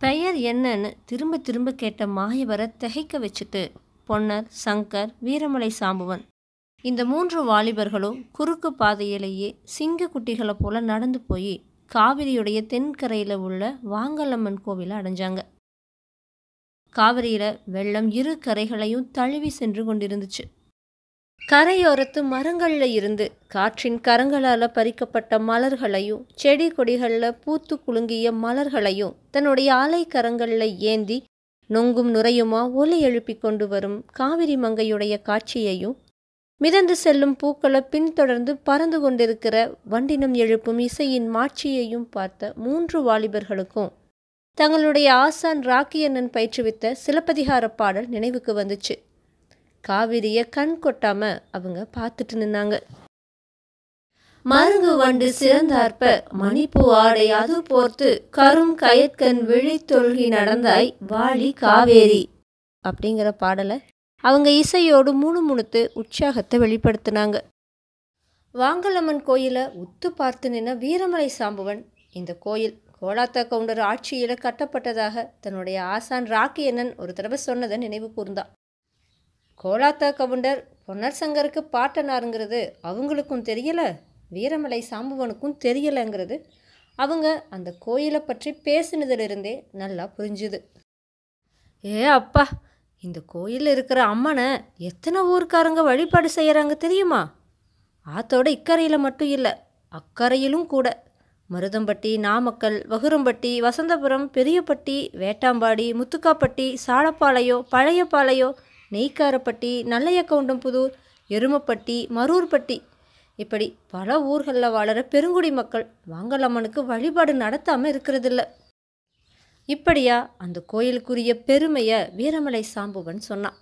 பெயர் என்னன்னு திரும்ப திரும்ப கேட்ட மாயவரை திகைக்க வச்சுட்டு பொன்னர், சங்கர், வீரமலை சாம்புவன் இந்த 3 வாலிபர்களும் குறுக்கு பாதையிலேயே சிங்க குட்டிகளை போல நடந்து போய் காவிரியுடைய தென்கரையில் உள்ள வாங்கலம்மன் கோவிலை அடைஞ்சாங்க. காவிரியில் வெள்ளம் இரு கரைகளையும் தழுவி சென்று கொண்டிருந்துச்சு. கரையோரத்து மரங்களில் இருந்து காற்றின் கரங்களால் பறிக்கப்பட்ட மலர்களையும் செடி கொடிகளில் பூத்து குலுங்கிய மலர்களையும் தன்னுடைய ஆலை கரங்களில் ஏந்தி நொங்கும் நுரையுமா ஒலி எழுப்பி கொண்டு வரும் காவிரி மங்கையுடைய காட்சியையும் மிதந்து செல்லும் பூக்களை பின்தொடர்ந்து பறந்து கொண்டிருக்கிற வண்டினம் எழுப்பும் இசையின் மாட்சியையும் பார்த்த 3 வாலிபர்களுக்கும் தங்களுடைய ஆசான் ராக்கியண்ணன் பயிற்றுவித்த சிலப்பதிகார பாடல் நினைவுக்கு வந்துச்சு. காவிரிய கண் கொட்டாம அவங்க பார்த்துட்டு நின்னாங்க. மருங்கு வண்டு சிறந்தார்ப்ப மணிப்பூ ஆடை அது போர்த்து கரும் கயற்கண் விழித்தொல்கி நடந்தாய் வாழி காவேரி அப்படிங்கிற பாடலை அவங்க இசையோடு முணுமுணுத்து உற்சாகத்தை வெளிப்படுத்தினாங்க. வாங்கலம்மன் கோயிலை உத்து பார்த்து நின்ன வீரமலை சாம்புவன் இந்த கோயில் கோலாத்தா கவுண்டர் ஆட்சியில் கட்டப்பட்டதாக தன்னுடைய ஆசான் ராக்கியண்ணன் ஒரு தடவை சொன்னதை நினைவு கூர்ந்தான். கோலாத்தா கவுண்டர் பொன்னர் சங்கருக்கு பாட்டனாருங்கிறது அவங்களுக்கும் தெரியலை, வீரமலை சாம்புவனுக்கும் தெரியலைங்கிறது அவங்க அந்த கோயிலை பற்றி பேசினதிலிருந்தே நல்லா புரிஞ்சுது. ஏ அப்பா, இந்த கோயிலில் இருக்கிற அம்மனை எத்தனை ஊருக்காரங்க வழிபாடு செய்கிறாங்க தெரியுமா? ஆத்தோட இக்கரையில் மட்டும் இல்லை, அக்கரையிலும் கூட. மருதம்பட்டி, நாமக்கல், வகுரம்பட்டி, வசந்தபுரம், பெரியப்பட்டி, வேட்டாம்பாடி, முத்துக்காப்பட்டி, சாலப்பாளையம், பழையப்பாளையம், நெய்க்காரப்பட்டி, நல்லையக்கவுண்டம்புதூர், எருமப்பட்டி, மரூர்பட்டி இப்படி பல ஊர்களில் வாழற பெருங்குடி மக்கள் வாங்கலம்மனுக்கு வழிபாடு நடத்தாமல் இருக்கிறதில்ல. இப்படியா அந்த கோயிலுக்குரிய பெருமையை வீரமலை சாம்புவன் சொன்னான்.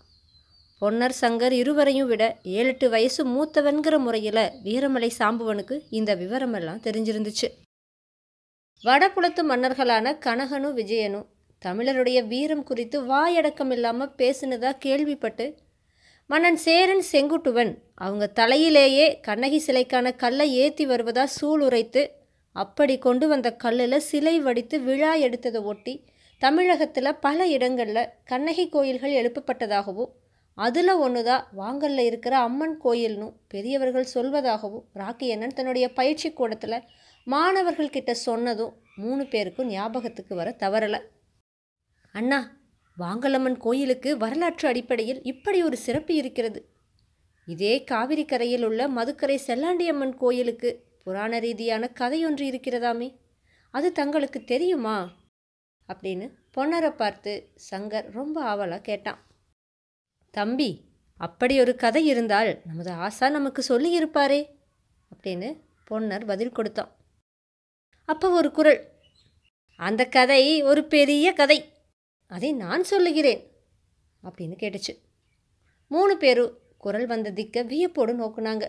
பொன்னர், சங்கர் இருவரையும் விட 7-8 வயசு மூத்தவன்கிற முறையில் வீரமலை சாம்புவனுக்கு இந்த விவரமெல்லாம் தெரிஞ்சிருந்துச்சு. வடபுலத்து மன்னர்களான கனகனும் விஜயனும் தமிழருடைய வீரம் குறித்து வாயடக்கம் இல்லாமல் பேசினதா கேள்விப்பட்டு மன்னன் சேரன் செங்குட்டுவன் அவங்க தலையிலேயே கண்ணகி சிலைக்கான கல்லை ஏற்றி வருவதா சூளுரைத்து அப்படி கொண்டு வந்த கல்லில் சிலை வடித்து விழா எடுத்ததை ஒட்டி தமிழகத்தில் பல இடங்களில் கண்ணகி கோயில்கள் எழுப்பப்பட்டதாகவும் அதில் ஒன்று தான் வாங்கல்ல இருக்கிற அம்மன் கோயில்னு பெரியவர்கள் சொல்வதாகவும் ராக்கியண்ணன் தன்னுடைய பயிற்சி கூடத்தில் மாணவர்கள்கிட்ட சொன்னதும் 3 பேருக்கும் ஞாபகத்துக்கு வர தவறலை. அண்ணா, வாங்கலம்மன் கோயிலுக்கு வரலாற்று அடிப்படையில் இப்படி ஒரு சிறப்பு இருக்கிறது. இதே காவிரி கரையில் உள்ள மதுக்கரை செல்லாண்டியம்மன் கோயிலுக்கு புராண ரீதியான கதையொன்று இருக்கிறதாமே, அது தங்களுக்கு தெரியுமா அப்படின்னு பொன்னரை பார்த்து சங்கர் ரொம்ப ஆவலாக கேட்டான். தம்பி, அப்படி ஒரு கதை இருந்தால் நமது ஆசா நமக்கு சொல்லியிருப்பாரே அப்படின்னு பொன்னர் பதில் கொடுத்தான். அப்போ ஒரு குரல், அந்த கதை ஒரு பெரிய கதை, அதை நான் சொல்லுகிறேன் அப்படின்னு கேட்டுச்சு. 3 பேரும் குரல் வந்த திக்க வியப்போடு நோக்குனாங்க.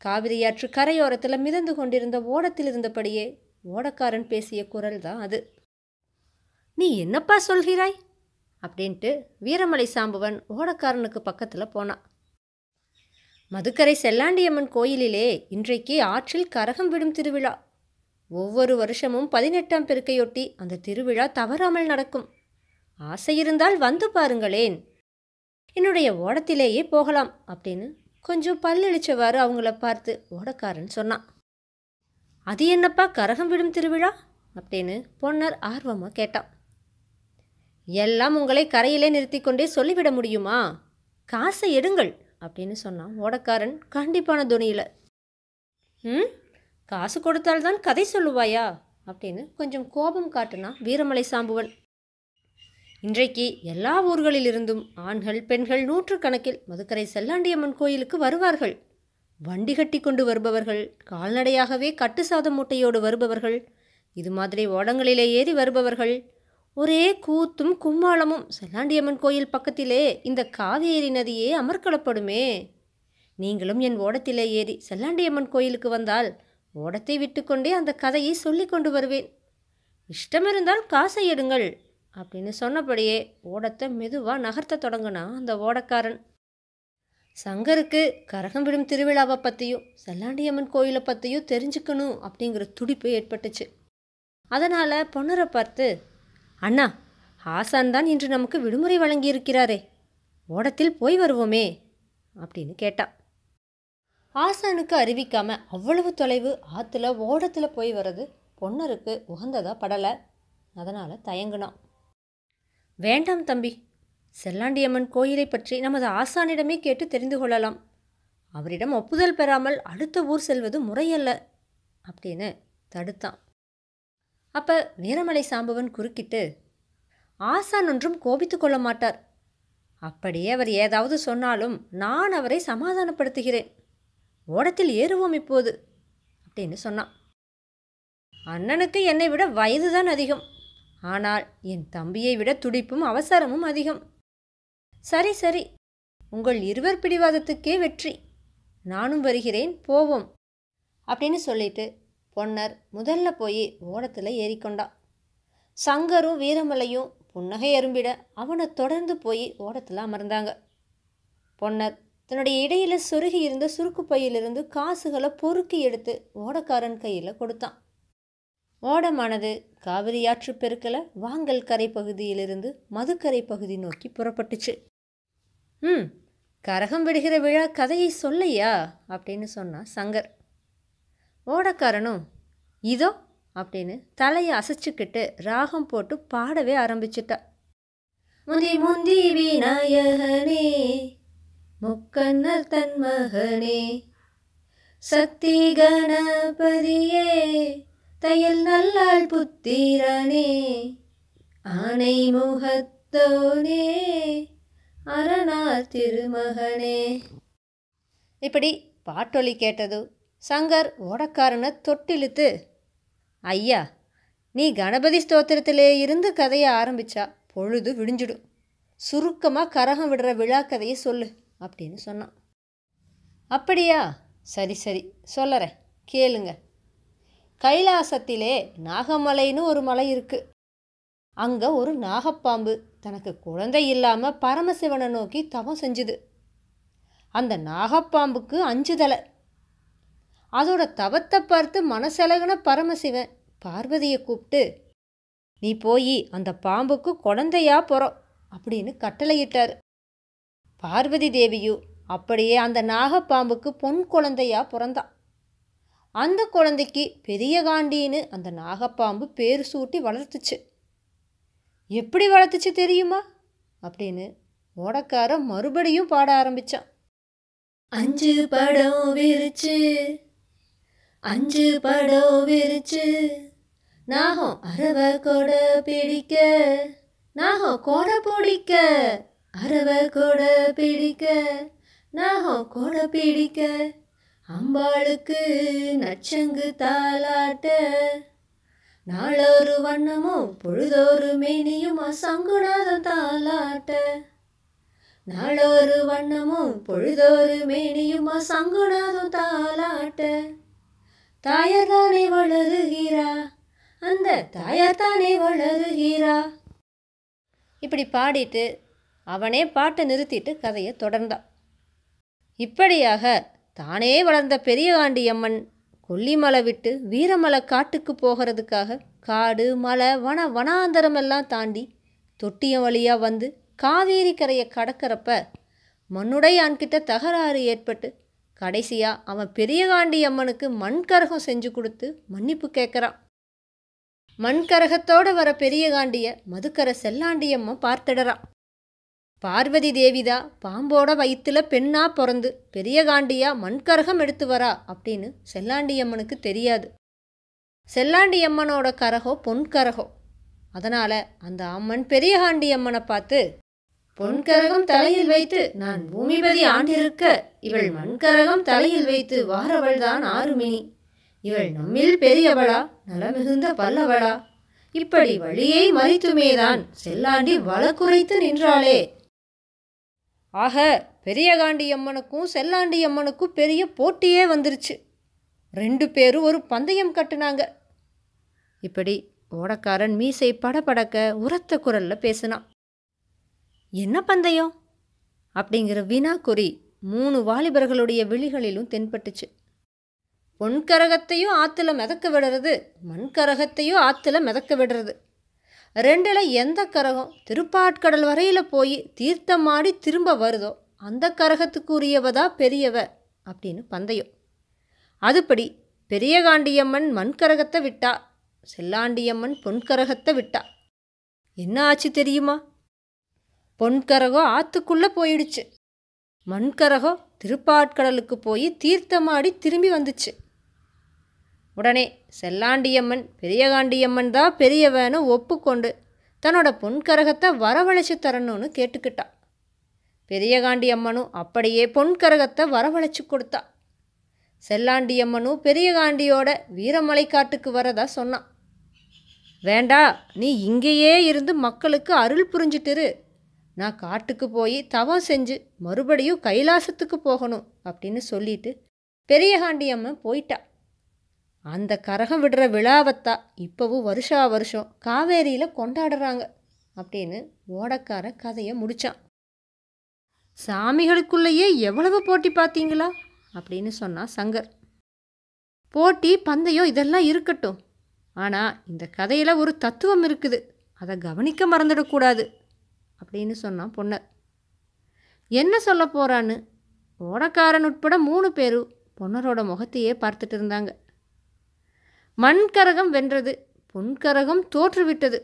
காவிரியாற்று கரையோரத்தில் மிதந்து கொண்டிருந்த ஓடத்தில் இருந்தபடியே ஓடக்காரன் பேசிய குரல் தான் அது. நீ என்னப்பா சொல்கிறாய் அப்படின்ட்டு வீரமலை சாம்புவன் ஓடக்காரனுக்கு பக்கத்தில் போனான். மதுக்கரை செல்லாண்டியம்மன் கோயிலிலே இன்றைக்கு ஆற்றில் கரகம் விடும் திருவிழா. ஒவ்வொரு வருஷமும் 18ஆம் பெருக்கையொட்டி அந்த திருவிழா தவறாமல் நடக்கும். ஆசை இருந்தால் வந்து பாருங்களேன், என்னுடைய ஓடத்திலேயே போகலாம் அப்படின்னு கொஞ்சம் பல்லளிச்சவாறு அவங்கள பார்த்து ஓடக்காரன் சொன்னான். அது என்னப்பா கரகம் விடும் திருவிழா அப்படின்னு பொன்னர் ஆர்வமாக கேட்டான். எல்லாம் உங்களை கரையிலே நிறுத்தி கொண்டே சொல்லிவிட முடியுமா? காசை எடுங்கள் அப்படின்னு சொன்னான் ஓடக்காரன் கண்டிப்பான துணியில். காசு கொடுத்தால்தான் கதை சொல்லுவாயா அப்படின்னு கொஞ்சம் கோபம் காட்டுனா வீரமலை சாம்புவன். இன்றைக்கு எல்லா ஊர்களிலிருந்தும் ஆண்கள் பெண்கள் 100 மதுக்கரை செல்லாண்டியம்மன் கோயிலுக்கு வருவார்கள். வண்டி கட்டி கொண்டு வருபவர்கள், கால்நடையாகவே கட்டு சாதம் மூட்டையோடு வருபவர்கள், இது மாதிரி ஓடங்களிலே ஏறி வருபவர்கள், ஒரே கூத்தும் கும்மாளமும். செல்லாண்டியம்மன் கோயில் பக்கத்திலே இந்த காவேரி நதியே அமர்க்களப்படுமே. நீங்களும் என் ஓடத்திலே ஏறி செல்லாண்டியம்மன் கோயிலுக்கு வந்தால் ஓடத்தை விட்டுக்கொண்டே அந்த கதையை சொல்லி கொண்டு வருவேன். இஷ்டமிருந்தால் காசை எடுங்கள் அப்படின்னு சொன்னபடியே ஓடத்தை மெதுவாக நகர்த்த தொடங்கினா அந்த ஓடக்காரன். சங்கருக்கு கரகம் விடும் திருவிழாவை பற்றியும் செல்லாண்டியம்மன் கோயிலை பற்றியும் தெரிஞ்சுக்கணும் அப்படிங்கிற துடிப்பு ஏற்பட்டுச்சு. அதனால் பொன்னரை பார்த்து, அண்ணா, ஆசான் தான் இன்று நமக்கு விடுமுறை வழங்கியிருக்கிறாரே, ஓடத்தில் போய் வருவோமே அப்படின்னு கேட்டா. ஆசானுக்கு அறிவிக்காம அவ்வளவு தொலைவு ஆற்றுல ஓடத்தில் போய் வர்றது பொன்னருக்கு உகந்ததா படலை. அதனால் தயங்குனான். வேண்டாம் தம்பி, செல்லாண்டியம்மன் கோயிலை பற்றி நமது ஆசானிடமே கேட்டு தெரிந்து கொள்ளலாம். அவரிடம் ஒப்புதல் பெறாமல் அடுத்த ஊர் செல்வது முறையல்ல அப்படின்னு தடுத்தான். அப்போ வீரமலை சாம்பவன் குறுக்கிட்டு, ஆசான் ஒன்றும் கோபித்து கொள்ள மாட்டார். அப்படியே அவர் ஏதாவது சொன்னாலும் நான் அவரை சமாதானப்படுத்துகிறேன். ஓடத்தில் ஏறுவோம் இப்போது அப்படின்னு சொன்னான். அண்ணனுக்கு என்னை விட வயதுதான் அதிகம். ஆனால் என் தம்பியை விட துடிப்பும் அவசரமும் அதிகம். சரி சரி, உங்கள் இருவர் பிடிவாதத்துக்கே வெற்றி. நானும் வருகிறேன், போவோம் அப்படின்னு சொல்லிட்டு பொன்னர் முதல்ல போய் ஓடத்தில் ஏறிக்கொண்டான். சங்கரும் வீரமலையும் புன்னகை அரும்பிட அவனை தொடர்ந்து போய் ஓடத்தில் அமர்ந்தாங்க. பொன்னர் தன்னுடைய இடையில் சொருகி இருந்த சுருக்கு பையிலிருந்து காசுகளை பொறுக்கி எடுத்து ஓடக்காரன் கையில் கொடுத்தான். ஓடமானது காவிரி ஆற்று பெருக்கில் வாங்கல் கரை பகுதியிலிருந்து மதுக்கரை பகுதி நோக்கி புறப்பட்டுச்சு. கரகம் விடுகிற விழா கதையை சொல்லையா அப்படின்னு சொன்னான் சங்கர். ஓடக்காரனும் இதோ அப்படின்னு தலையை அசைச்சுக்கிட்டு ராகம் போட்டு பாடவே ஆரம்பிச்சிட்டா. முந்தி முந்தி விநாயகனே, முக்கண்ணர் தன் மகனே, சக்தி கணபதியே, தையல் நல்லாள் புத்திரனே, ஆனை முகத்தோனே, அரணார் திருமகனே. இப்படி பாட்டொலி கேட்டது சங்கர் ஓடக்காரனை தொட்டிழுத்து, ஐயா, நீ கணபதி ஸ்தோத்திரத்திலே இருந்து கதையை ஆரம்பிச்சா பொழுது விடிஞ்சிடும். சுருக்கமாக கரகம் விடுற விழா கதையை சொல்லு அப்படின்னு சொன்னான். அப்படியா, சரி சரி சொல்லறேன், கேளுங்க. கைலாசத்திலே நாகமலைன்னு ஒரு மலை இருக்கு. அங்கே ஒரு நாகப்பாம்பு தனக்கு குழந்தை இல்லாமல் பரமசிவனை நோக்கி தவம் செஞ்சுது. அந்த நாகப்பாம்புக்கு 5 தலை. அதோட தவத்தை பார்த்து மனசெலகுன பரமசிவன் பார்வதியை கூப்பிட்டு, நீ போய் அந்த பாம்புக்கு குழந்தையா போகிறோம் அப்படின்னு கட்டளையிட்டார். பார்வதி தேவியும் அப்படியே அந்த நாகப்பாம்புக்கு பொன் குழந்தையா பிறந்தான். அந்த குழந்தைக்கு பெரிய காண்டின்னு அந்த நாகப்பாம்பு பேர் சூட்டி வளர்த்துச்சு. எப்படி வளர்த்துச்சு தெரியுமா அப்படின்னு ஓடக்காரன் மறுபடியும் பாட ஆரம்பித்தான். 5 படம் விரிச்சு, 5 படம் விரிச்சு, நாகம் அரவ கொடை பிடிக்க, நாகம் கொடை பிடிக்க, அரவ கொடை பிடிக்க, நாகம் கொடை பிடிக்க, அம்பாளுக்கு நச்சங்கு தாலாட்ட, நாளொரு வண்ணமும் பொழுதொரு மேனியும் சங்குநாதம் தாலாட்ட, நாளொரு வண்ணமும் பொழுதொரு மேனியும் சங்குநாதம் தாலாட்ட, தாயார் தானே வளருகிறா, அந்த தாயார் தானே வளருகிறா. இப்படி பாடிட்டு அவனே பாட்டை நிறுத்திட்டு கதையை தொடர்ந்தான். இப்படியாக தானே வளர்ந்த பெரியகாண்டியம்மன் கொல்லிமலை விட்டு வீரமலை காட்டுக்கு போகிறதுக்காக காடு மலை வனாந்தரமெல்லாம் தாண்டி தொட்டியம் வழியாக வந்து காவேரி கரையை கடக்கிறப்ப மண்ணுடையான்கிட்ட தகராறு ஏற்பட்டு கடைசியாக அவன் பெரியகாண்டியம்மனுக்கு மண்கரகம் செஞ்சு கொடுத்து மன்னிப்பு கேட்குறான். மண்கரகத்தோடு வர பெரியகாண்டிய மதுக்கரை செல்லாண்டியம்மன் பார்த்திடறான். பார்வதி தேவிதா பாம்போட வயிற்றுல பெண்ணா பிறந்து பெரியகாண்டியா மண்கரகம் எடுத்து வரா அப்படின்னு செல்லாண்டியம்மனுக்கு தெரியாது. செல்லாண்டியம்மனோட கரகம் பொன்கரகம். அதனால் அந்த அம்மன் பெரியகாண்டியம்மனை பார்த்து, பொன்கரகம் தலையில் வைத்து நான் பூமிபதி ஆண்டிருக்க, இவள் மண்கரகம் தலையில் வைத்து வாரவள்தான் ஆறுமினி, இவள் நம்மில் பெரியவளா நலமிகுந்த பல்லவளா, இப்படி வழியை மறித்துமேதான் செல்லாண்டி வழக்குரைத்து நின்றாளே. ஆக பெரியகாண்டியம்மனுக்கும் செல்லாண்டியம்மனுக்கும் பெரிய போட்டியே வந்துருச்சு. 2 பேரும் ஒரு பந்தயம் கட்டுனாங்க. இப்படி ஓடக்காரன் மீசை படபடக்க உரத்த குரலில் பேசினான். என்ன பந்தயம் அப்படிங்கிற வினாக்குறி 3 வாலிபர்களுடைய விழிகளிலும் தென்பட்டுச்சு. பொன்கரகத்தையும் ஆற்றுல மிதக்க விடுறது, மண்கரகத்தையும் ஆற்றுல மிதக்க விடுறது, ரெண்டில் எந்த கரகம் திருப்பாட்கடல் வரையில் போய் தீர்த்தமாடி திரும்ப வருதோ அந்த கரகத்துக்குரியவதா பெரியவ அப்படின்னு பந்தயம். அதுபடி பெரியகாண்டியம்மன் மண்கரகத்தை விட்டா, செல்லாண்டியம்மன் பொன்கரகத்தை விட்டா. என்ன ஆச்சு தெரியுமா? பொன்கரகம் ஆற்றுக்குள்ளே போயிடுச்சு, மண்கரகம் திருப்பாட்கடலுக்கு போய் தீர்த்தமாடி திரும்பி வந்துச்சு. உடனே செல்லாண்டியம்மன் பெரியகாண்டியம்மன் தான் பெரியவன்னு ஒப்புக்கொண்டு தன்னோட பொன்கரகத்தை வரவழைச்சி தரணும்னு கேட்டுக்கிட்டா. பெரியகாண்டியம்மனும் அப்படியே பொன்கரகத்தை வரவழைச்சி கொடுத்தா. செல்லாண்டியம்மனும் பெரியகாண்டியோட வீரமலை காட்டுக்கு வரதா சொன்னான். வேண்டா, நீ இங்கேயே இருந்து மக்களுக்கு அருள் புரிஞ்சிட்டுரு, நான் காட்டுக்கு போய் தவம் செஞ்சு மறுபடியும் கைலாசத்துக்கு போகணும் அப்படின்னு சொல்லிட்டு பெரியகாண்டியம்மன் போயிட்டா. அந்த கரகம் விடுற விழாவத்தா இப்போவும் வருஷா வருஷம் காவேரியில் கொண்டாடுறாங்க அப்படின்னு ஓடக்கார கதையை முடித்தான். சாமிகளுக்குள்ளேயே எவ்வளவு போட்டி பார்த்தீங்களா அப்படின்னு சொன்னான் சங்கர். போட்டி பந்தயம் இதெல்லாம் இருக்கட்டும், ஆனால் இந்த கதையில் ஒரு தத்துவம் இருக்குது, அதை கவனிக்க மறந்துடக்கூடாது அப்படின்னு சொன்னான் பொன்னர். என்ன சொல்ல போகிறான்னு ஓடக்காரன் உட்பட 3 பேரும் பொன்னரோட முகத்தையே பார்த்துட்டு இருந்தாங்க. மண்கரகம் வென்றது, பொன்கரகம் தோற்றுவிட்டது.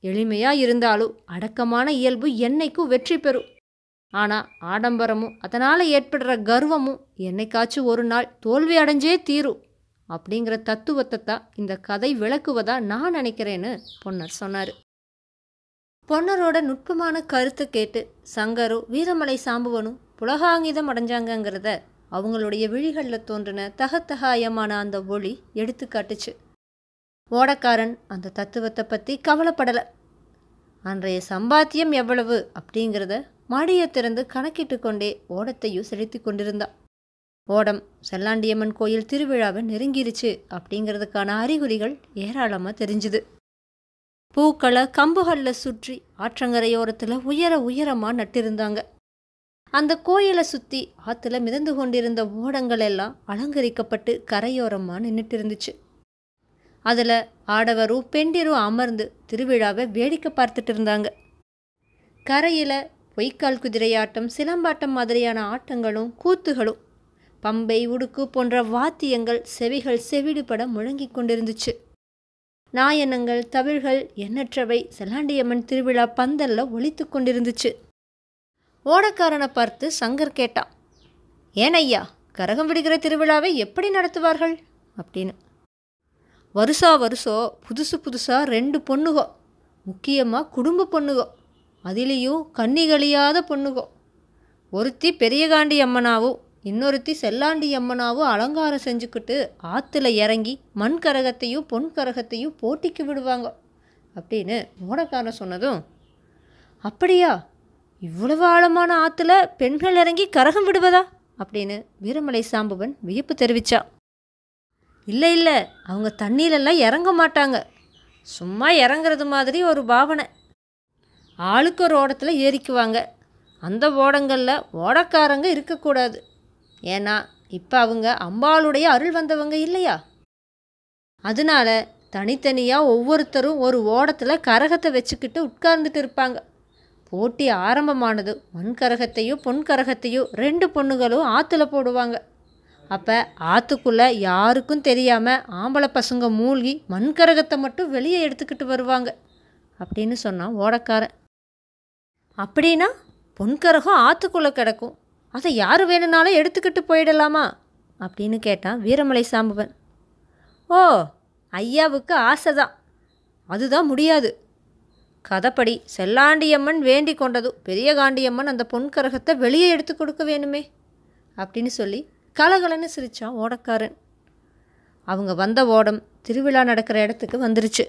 எளிமையாக இருந்தாலும் அடக்கமான இயல்பு என்னைக்கும் வெற்றி பெறும். ஆனால் ஆடம்பரமும் அதனால் ஏற்படுற கர்வமும் என்னைக்காச்சும் ஒரு நாள் தோல்வி அடைஞ்சே தீரும் அப்படிங்கிற தத்துவத்தை தான் இந்த கதை விளக்குவதா நான் நினைக்கிறேன்னு பொன்னர் சொன்னார். பொன்னரோட நுட்பமான கருத்தை கேட்டு சங்கரும் வீரமலை சாம்புவனும் புலகாங்கிதம் அடைஞ்சாங்கங்கிறத அவங்களுடைய விழிகளில் தோன்றின தகத்தகாயமான அந்த ஒளி எடுத்து காட்டுச்சு. ஓடக்காரன் அந்த தத்துவத்தை பற்றி கவலைப்படலை. அன்றைய சம்பாத்தியம் எவ்வளவு அப்படிங்கிறத மாடியை திறந்து கணக்கிட்டு கொண்டே ஓடத்தையும் செலுத்தி கொண்டிருந்தான். ஓடம் செல்லாண்டியம்மன் கோயில் திருவிழாவை நெருங்கிருச்சு அப்படிங்கிறதுக்கான அறிகுறிகள் ஏராளமாக தெரிஞ்சுது. பூக்களை கம்புகளில் சுற்றி ஆற்றங்கரையோரத்தில் உயரமாக நட்டிருந்தாங்க. அந்த கோயிலை சுற்றி ஆற்றுல மிதந்து கொண்டிருந்த ஓடங்கள் எல்லாம் அலங்கரிக்கப்பட்டு கரையோரமாக நின்றுட்டு இருந்துச்சு. அதில் ஆடவரும் பெண்டிரும் அமர்ந்து திருவிழாவை வேடிக்கை பார்த்துட்டு இருந்தாங்க. கரையில் பொய்க்கால் குதிரையாட்டம், சிலம்பாட்டம் மாதிரியான ஆட்டங்களும் கூத்துகளும், பம்பை உடுக்கு போன்ற வாத்தியங்கள் செவிகள் செவிடுபட முழங்கி கொண்டிருந்துச்சு. நாயனங்கள், தவிழ்கள் எண்ணற்றவை செல்லாண்டியம்மன் திருவிழா பந்தல்ல ஒலித்து கொண்டிருந்துச்சு. ஓடக்காரனை பார்த்து சங்கர் கேட்டான், ஏன் ஐயா, கரகம் விடுகிற திருவிழாவை எப்படி நடத்துவார்கள் அப்படின்னு. வருஷம் புதுசாக 2 பொண்ணுகோ, முக்கியமாக குடும்ப பொண்ணுகோ, அதிலேயும் கன்னிகளியாத பொண்ணுகோ, ஒருத்தி பெரியகாண்டி அம்மனாவும் இன்னொருத்தி செல்லாண்டி அம்மனாவும் அலங்காரம் செஞ்சுக்கிட்டு ஆற்றுல இறங்கி மண்கரகத்தையும் பொன்கரகத்தையும் போட்டிக்கு விடுவாங்க அப்படின்னு ஓடக்காரன் சொன்னதும், அப்படியா, இவ்வளவு ஆழமான ஆற்றுல பெண்கள் இறங்கி கரகம் விடுவதா அப்படின்னு வீரமலை சாம்புவன் வியப்பு தெரிவித்தா. இல்லை, அவங்க தண்ணீரெல்லாம் இறங்க மாட்டாங்க, சும்மா இறங்குறது மாதிரி ஒரு பாவனை. ஆளுக்கு ஒரு ஓடத்தில் ஏறிக்குவாங்க. அந்த ஓடங்களில் ஓடக்காரங்க இருக்கக்கூடாது, ஏன்னா இப்போ அவங்க அம்பாளுடைய அருள் வந்தவங்க இல்லையா. அதனால தனித்தனியாக ஒவ்வொருத்தரும் ஒரு ஓடத்தில் கரகத்தை வச்சுக்கிட்டு உட்கார்ந்துட்டு இருப்பாங்க. போட்டி ஆரம்பமானது மண்கரகத்தையும் பொன்கரகத்தையும் 2 பொண்ணுகளும் ஆற்றுல போடுவாங்க. அப்போ ஆற்றுக்குள்ளே யாருக்கும் தெரியாமல் ஆம்பளை பசங்க மூழ்கி மண்கரகத்தை மட்டும் வெளியே எடுத்துக்கிட்டு வருவாங்க அப்படின்னு சொன்னான் ஓடக்காரன். அப்படின்னா பொன்கரகம் ஆற்றுக்குள்ளே கிடக்கும், அதை யார் வேணும்னாலும் எடுத்துக்கிட்டு போயிடலாமா அப்படின்னு கேட்டான் வீரமலை சாம்புவன். ஓ, ஐயாவுக்கு ஆசைதான், அதுதான் முடியாது. கதைப்படி செல்லாண்டியம்மன் வேண்டி கொண்டதும் பெரியகாண்டியம்மன் அந்த பொன்கரகத்தை வெளியே எடுத்து கொடுக்க வேணுமே அப்படின்னு சொல்லி கலகலன்னு சிரித்தான் ஓடக்காரன். அவங்க வந்த ஓடம் திருவிழா நடக்கிற இடத்துக்கு வந்துருச்சு.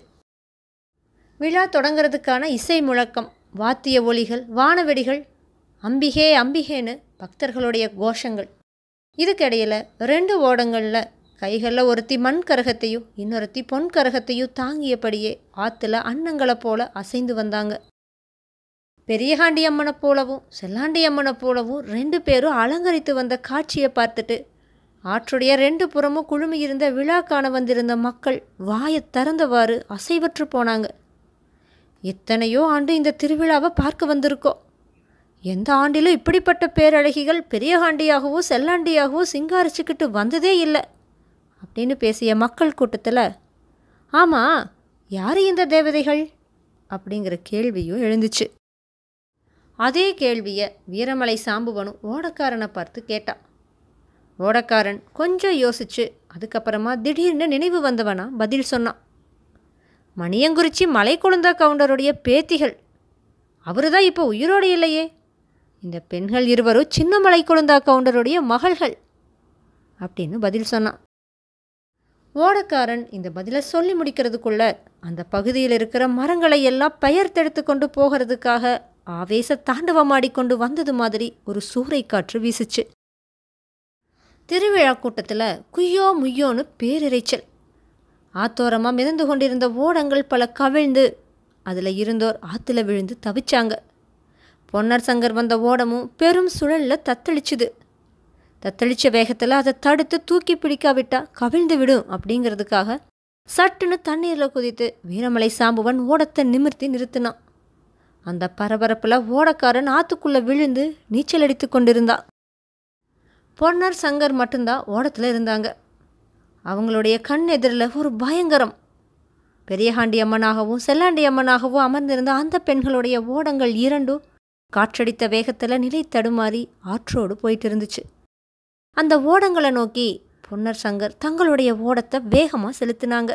விழா தொடங்கிறதுக்கான இசை முழக்கம், வாத்திய ஒலிகள், வானவெடிகள், அம்பிகே அம்பிகேன்னு பக்தர்களுடைய கோஷங்கள். இதுக்கிடையில் 2 ஓடங்களில் கைகளில் ஒருத்தி மண்கரகத்தையும் இன்னொருத்தி பொன்கரகத்தையும் தாங்கியபடியே ஆற்றுல அன்னங்களை போல அசைந்து வந்தாங்க. பெரியகாண்டி அம்மனை போலவும் செல்லாண்டி அம்மனை போலவும் 2 பேரும் அலங்கரித்து வந்த காட்சியை பார்த்துட்டு ஆற்றுடைய 2 புறமும் குழுமியிருந்த விழா காண வந்திருந்த மக்கள் வாயை திறந்தவாறு அசைவற்று போனாங்க. எத்தனையோ ஆண்டு இந்த திருவிழாவை பார்க்க வந்திருக்கோம். எந்த ஆண்டிலும் இப்படிப்பட்ட பேரழகிகள் பெரிய ஆண்டியாகவோ செல்லாண்டியாகவோ சிங்காரிச்சுக்கிட்டு வந்ததே இல்லை அப்படின்னு பேசிய மக்கள் கூட்டத்தில், ஆமாம், யார் இந்த தேவதைகள் அப்படிங்கிற கேள்வியும் எழுந்துச்சு. அதே கேள்வியை வீரமலை சாம்புவனும் ஓடக்காரனை பார்த்து கேட்டான். ஓடக்காரன் கொஞ்சம் யோசிச்சு அதுக்கப்புறமா திடீர்னு நினைவு வந்தவனா பதில் சொன்னான். மணியங்குறிச்சி மலை கொழுந்தா கவுண்டருடைய பேத்திகள். அவரு தான் இப்போ உயிரோடு இல்லையே. இந்த பெண்கள் இருவரும் சின்ன மலை கொழுந்தா கவுண்டருடைய மகள்கள் அப்படின்னு பதில் சொன்னான். ஓடக்காரன் இந்த பதிலை சொல்லி முடிக்கிறதுக்குள்ள அந்த பகுதியில் இருக்கிற மரங்களை எல்லாம் பெயர்த்தெடுத்து கொண்டு போகிறதுக்காக ஆவேச தாண்டவமாடிக்கொண்டு வந்தது மாதிரி ஒரு சூறை காற்று வீசுச்சு. திருவிழா கூட்டத்தில் குய்யோ முய்யோன்னு பேரிரைச்சல். ஆத்தோரமாக மிதந்து கொண்டிருந்த ஓடங்கள் பல கவிழ்ந்து அதில் இருந்தோர் ஆற்றுல விழுந்து தவிச்சாங்க. பொன்னர் சங்கர் வந்த ஓடமும் பெரும் சுழலில் தத்தளிச்சுது. தத்தளிச்ச வேகத்தில் அதை தடுத்து தூக்கி பிடிக்காவிட்டா கவிழ்ந்து விடும் அப்படிங்கிறதுக்காக சட்டுன்னு தண்ணீரில் குதித்து வீரமலை சாம்புவன் ஓடத்தை நிமிர்த்தி நிறுத்தினான். அந்த பரபரப்பில் ஓடக்காரன் ஆற்றுக்குள்ளே விழுந்து நீச்சல் அடித்து கொண்டிருந்தான். பொன்னர் சங்கர் மட்டும்தான் ஓடத்தில் இருந்தாங்க. அவங்களுடைய கண் எதிரில் ஒரு பயங்கரம். பெரியஹாண்டி அம்மனாகவும் செல்லாண்டி அம்மனாகவும் அமர்ந்திருந்த அந்த பெண்களுடைய ஓடங்கள் இரண்டும் காற்றடித்த வேகத்தில் நிலை தடுமாறி ஆற்றோடு போயிட்டு இருந்துச்சு. அந்த ஓடங்களை நோக்கி பொன்னர் சங்கர் தங்களுடைய ஓடத்தை வேகமாக செலுத்தினாங்க.